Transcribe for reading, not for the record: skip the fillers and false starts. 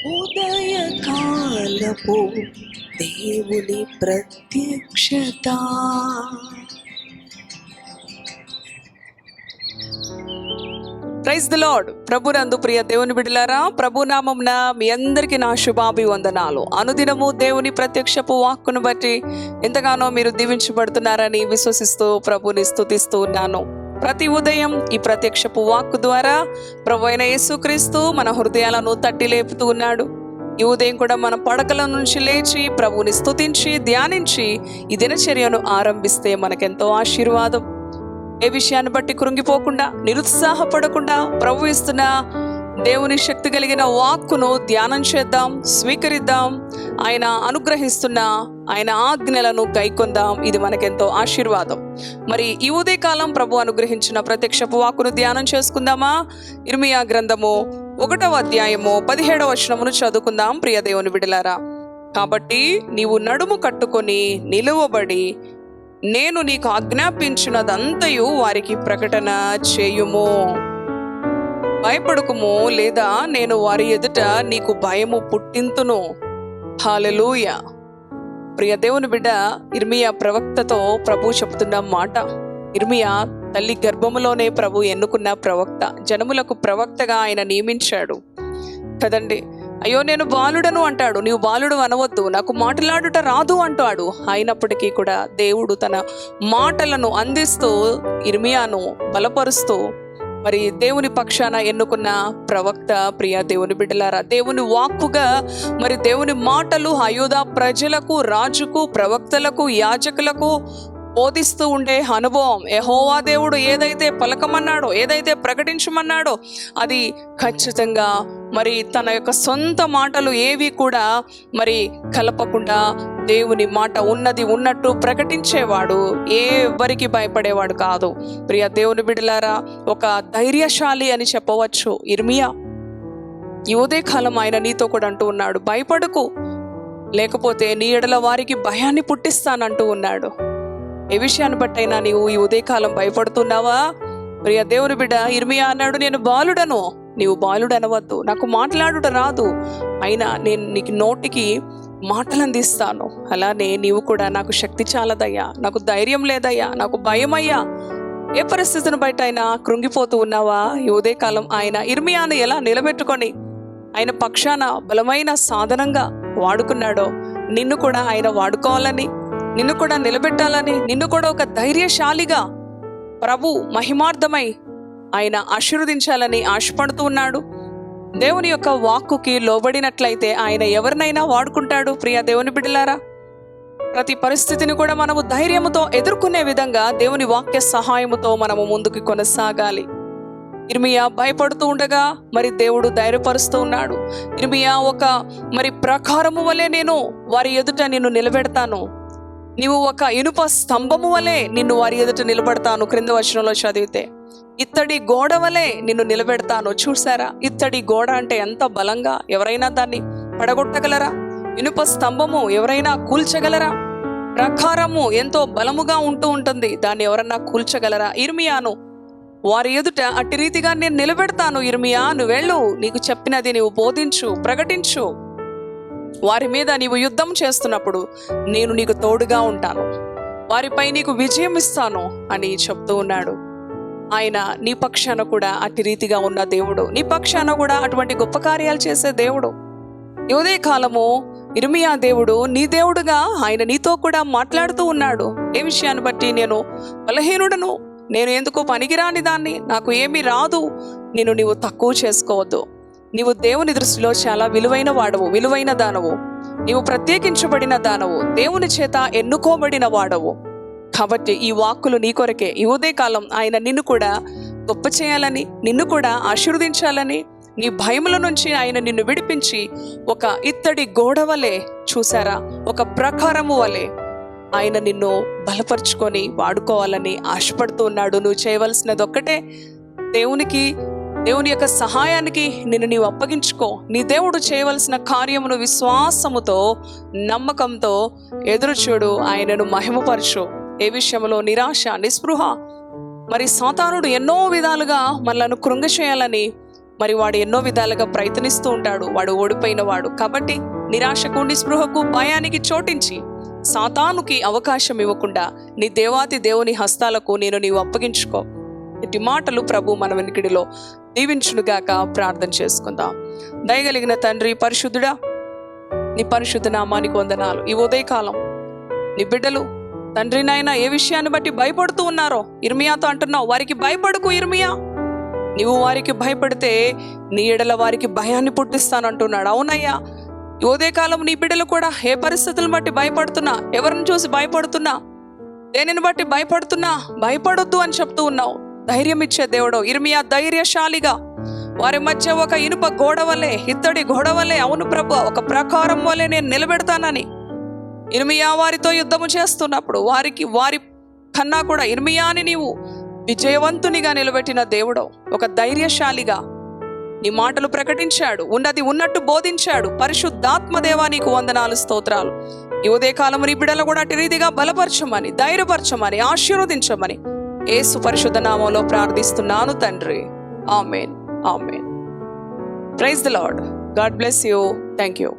ఉదయకాలపు దేవుని ప్రత్యక్షత. Praise the Lord. ప్రభునందు ప్రియ దేవుని బిడ్డలారా, ప్రభునామమున మీ అందరికీ నా శుభాభివందనాలు. అనుదినము దేవుని ప్రత్యక్షపు వాక్కును బట్టి ఎంతగానో మీరు దీవించబడుతున్నారని విశ్వసిస్తూ ప్రభుని స్తుతిస్తూ ఉన్నాను. ప్రతి ఉదయం ఈ ప్రత్యక్షపు వాక్కు ద్వారా ప్రభు అయిన యేసుక్రీస్తు మన హృదయాలను తట్టి లేపుతూ ఉన్నాడు. ఈ ఉదయం కూడా మన పడకల నుంచి లేచి ప్రభుని స్తుతించి ధ్యానించి ఈ దినచర్యను ఆరంభిస్తే మనకెంతో ఆశీర్వాదం. ఏ విషయాన్ని బట్టి కృంగిపోకుండా, నిరుత్సాహపడకుండా ప్రభు ఇస్తున్న దేవుని శక్తి కలిగిన వాక్కును ధ్యానం చేద్దాం, స్వీకరిద్దాం. ఆయన అనుగ్రహిస్తున్న ఆయన ఆజ్ఞలను గైకొందాం. ఇది మనకెంతో ఆశీర్వాదం. మరి ఈ ఉదయకాలం ప్రభు అనుగ్రహించిన ప్రత్యక్షపు వాక్కును ధ్యానం చేసుకుందామా? ఇర్మియా గ్రంథము 1వ అధ్యాయము 17వ వచనమును చదువుకుందాం ప్రియ దేవుని బిడ్డలారా. కాబట్టి నీవు నడుము కట్టుకొని నిలువబడి నేను నీకు ఆజ్ఞాపించినదంతయు వారికి ప్రకటన చేయుము. భయపడకుము, లేదా నేను వారి ఎదుట నీకు భయము పుట్టింతును. హల్లెలూయా. ప్రియ దేవుని బిడ్డ, ఇర్మియా ప్రవక్తతో ప్రభు చెప్తున్న మాట. ఇర్మియా తల్లి గర్భములోనే ప్రభు ఎన్నుకున్న ప్రవక్త, జనములకు ప్రవక్తగా ఆయన నియమించాడు కదండి. అయ్యో నేను బాలుడను అంటాడు, నీవు బాలుడు అనవద్దు, నాకు మాట్లాడుట రాదు అంటాడు. అయినప్పటికీ కూడా దేవుడు తన మాటలను అందిస్తూ ఇర్మియాను బలపరుస్తూ మరి దేవుని పక్షాన ఎన్నుకున్న ప్రవక్త. ప్రియ దేవుని బిడ్డలారా, దేవుని వాక్కుగా మరి దేవుని మాటలు యూదా ప్రజలకు, రాజుకు, ప్రవక్తలకు, యాజకులకు బోధిస్తూ ఉండే అనుభవం. యెహోవా దేవుడు ఏదైతే పలకమన్నాడో, ఏదైతే ప్రకటించమన్నాడో అది ఖచ్చితంగా మరి తన యొక్క సొంత మాటలు ఏవి కూడా మరి కలపకుండా దేవుని మాట ఉన్నది ఉన్నట్టు ప్రకటించేవాడు. ఎవరికి భయపడేవాడు కాదు. ప్రియ దేవుని బిడ్డలారా, ఒక ధైర్యశాలి అని చెప్పవచ్చు ఇర్మియా. ఈ ఉదయకాలం ఆయన నీతో కూడా అంటూ ఉన్నాడు, భయపడకు, లేకపోతే నీ ఎడల వారికి భయాన్ని పుట్టిస్తానంటూ ఉన్నాడు. ఏ విషయాన్ని బట్టైనా నీవు ఈ ఉదయకాలం భయపడుతున్నావా? ప్రియ దేవుని బిడ్డ, ఇర్మియా అన్నాడు, నేను బాలుడను, నీవు బాలుడు అనవద్దు, నాకు మాట్లాడుట రాదు, అయినా నేను నీకు నోటికి మాటలు అందిస్తాను. అలానే నీవు కూడా నాకు శక్తి చాలదయ్యా, నాకు ధైర్యం లేదయ్యా, నాకు భయమయ్యా, ఏ పరిస్థితిని బయట అయినా కృంగిపోతూ ఉన్నావా? ఈ ఉదయకాలం ఆయన ఇర్మియాను ఎలా నిలబెట్టుకొని ఆయన పక్షాన బలమైన సాధనంగా వాడుకున్నాడో, నిన్ను కూడా ఆయన వాడుకోవాలని, నిన్ను కూడా నిలబెట్టాలని, నిన్ను కూడా ఒక ధైర్యశాలిగా ప్రభు మహిమార్థమై ఆయన ఆశీర్వదించాలని ఆశపడుతూ ఉన్నాడు. దేవుని యొక్క వాక్కుకి లోబడినట్లయితే ఆయన ఎవరినైనా వాడుకుంటాడు. ప్రియ దేవుని బిడ్డలారా, ప్రతి పరిస్థితిని కూడా మనము ధైర్యముతో ఎదుర్కొనే విధంగా దేవుని వాక్య సహాయముతో మనము ముందుకు కొనసాగాలి. ఇర్మియా భయపడుతూ ఉండగా మరి దేవుడు ధైర్యపరుస్తూ ఉన్నాడు. ఇర్మియా ఒక మరి ప్రకారము వలె నేను వారి ఎదుట నిన్ను నిలబెడతాను, నీవు ఒక ఇనుప స్తంభము వలె నిన్ను వారి ఎదుట నిలబెడతాను. క్రింద వచనంలో చదివితే ఇత్తడి గోడ వలె నిన్ను నిలబెడతాను. చూసారా, ఇత్తడి గోడ అంటే ఎంత బలంగా, ఎవరైనా దాన్ని పడగొట్టగలరా? ఇనుప స్తంభము ఎవరైనా కూల్చగలరా? ప్రకారము ఎంతో బలముగా ఉంటూ ఉంటుంది, దాన్ని ఎవరన్నా కూల్చగలరా? ఇర్మియాను వారి ఎదుట అట్టి రీతిగా నేను నిలబెడతాను. ఇర్మియా, నువ్వు వెళ్ళు, నీకు చెప్పినది నీవు బోధించు, ప్రకటించు. వారి మీద నీవు యుద్ధం చేస్తున్నప్పుడు నేను నీకు తోడుగా ఉంటాను, వారిపై నీకు విజయం ఇస్తాను అని చెప్తూ ఉన్నాడు. ఆయన నీ పక్షాన కూడా అట్టి రీతిగా ఉన్న దేవుడు, నీ పక్షాన కూడా అటువంటి గొప్ప కార్యాలు చేసే దేవుడు. ఈ ఉదయ కాలము ఇర్మియా దేవుడు నీ దేవుడుగా ఆయన నీతో కూడా మాట్లాడుతూ ఉన్నాడు. ఏ విషయాన్ని బట్టి? నేను బలహీనుడను, నేను ఎందుకు పనికిరాని దాన్ని, నాకు ఏమీ రాదు, నీవు తక్కువ చేసుకోవద్దు. నీవు దేవుని దృష్టిలో చాలా విలువైన వాడవు, విలువైన దానవు, నీవు ప్రత్యేకించబడిన దానవు, దేవుని చేత ఎన్నుకోబడిన వాడవు. కాబట్టి ఈ వాక్కులు నీ కొరకే. ఈ ఉదయకాలం ఆయన నిన్ను కూడా గొప్ప చేయాలని, నిన్ను కూడా ఆశీర్వదించాలని, నీ భయముల నుంచి ఆయన నిన్ను విడిపించి ఒక ఇత్తడి గోడ వలె, చూసారా, ఒక ప్రకారము వలె ఆయన నిన్ను బలపరుచుకొని వాడుకోవాలని ఆశపడుతూ ఉన్నాడు. నువ్వు చేయవలసినది ఒక్కటే, దేవుని యొక్క సహాయానికి నిన్ను నీవు అప్పగించుకో. నీ దేవుడు చేయవలసిన కార్యమును విశ్వాసముతో, నమ్మకంతో ఎదురు చూడు, ఆయనను మహిమపరచు. ఏ విషయంలో నిరాశ, నిస్పృహ, మరి సాతానుడు ఎన్నో విధాలుగా మనలను కృంగ చేయాలని మరి వాడు ఎన్నో విధాలుగా ప్రయత్నిస్తూ ఉంటాడు, వాడు ఓడిపోయిన వాడు. కాబట్టి నిరాశకు, నిస్పృహకు, భయానికి చోటించి సాతానుకి అవకాశం ఇవ్వకుండా నీ దేవాతి దేవుని హస్తాలకు నీవు అప్పగించుకో. ఇటు మాటలు ప్రభు మన వెనుకడిలో దీవించునుగాక. ప్రార్థన చేసుకుందాం. దయగలిగిన తండ్రి, పరిశుద్ధుడా, నీ పరిశుద్ధ నామానికి వందనాలు. ఈ ఉదయకాలం నీ బిడ్డలు తండ్రి నాయన ఏ విషయాన్ని బట్టి భయపడుతూ ఉన్నారో ఇర్మియాతో అంటున్నావు, వారికి భయపడకు ఇర్మియా, నీవు వారికి భయపడితే నీ ఎడల వారికి భయాన్ని పుట్టిస్తానంటున్నాడు. అవునయ్యా, ఈ ఉదయకాలం నీ బిడ్డలు కూడా ఏ పరిస్థితులను బట్టి భయపడుతున్నా, ఎవరిని చూసి భయపడుతున్నా, దేనిని బట్టి భయపడుతున్నా, భయపడొద్దు అని చెప్తూ ఉన్నావు. ధైర్యం ఇచ్చే దేవుడు ఇర్మియా ధైర్యశాలిగా వారి మధ్య ఒక ఇనుప గోడ వలె, ఇత్తడి గోడ వలె, అవును ప్రభు, ఒక ప్రాకారం వలె నేను నిలబెడతానని ఇర్మియా వారితో యుద్ధము చేస్తున్నప్పుడు వారి కన్నా కూడా ఇర్మియాని నీవు విజయవంతునిగా నిలబెట్టిన దేవుడు, ఒక ధైర్యశాలిగా నీ మాటలు ప్రకటించాడు, ఉన్నది ఉన్నట్టు బోధించాడు. పరిశుద్ధాత్మదేవా నీకు వందనాలు, స్తోత్రాలు. ఈ ఉదయకాలం నీ బిడ్డలు కూడా అటు రీతిగా బలపరచమని, ధైర్యపరచమని, ఆశీర్వదించమని యేసు పరిశుద్ధ నామంలో ప్రార్థిస్తున్నాను తండ్రి. Amen, amen. Praise the Lord. God bless you. Thank you.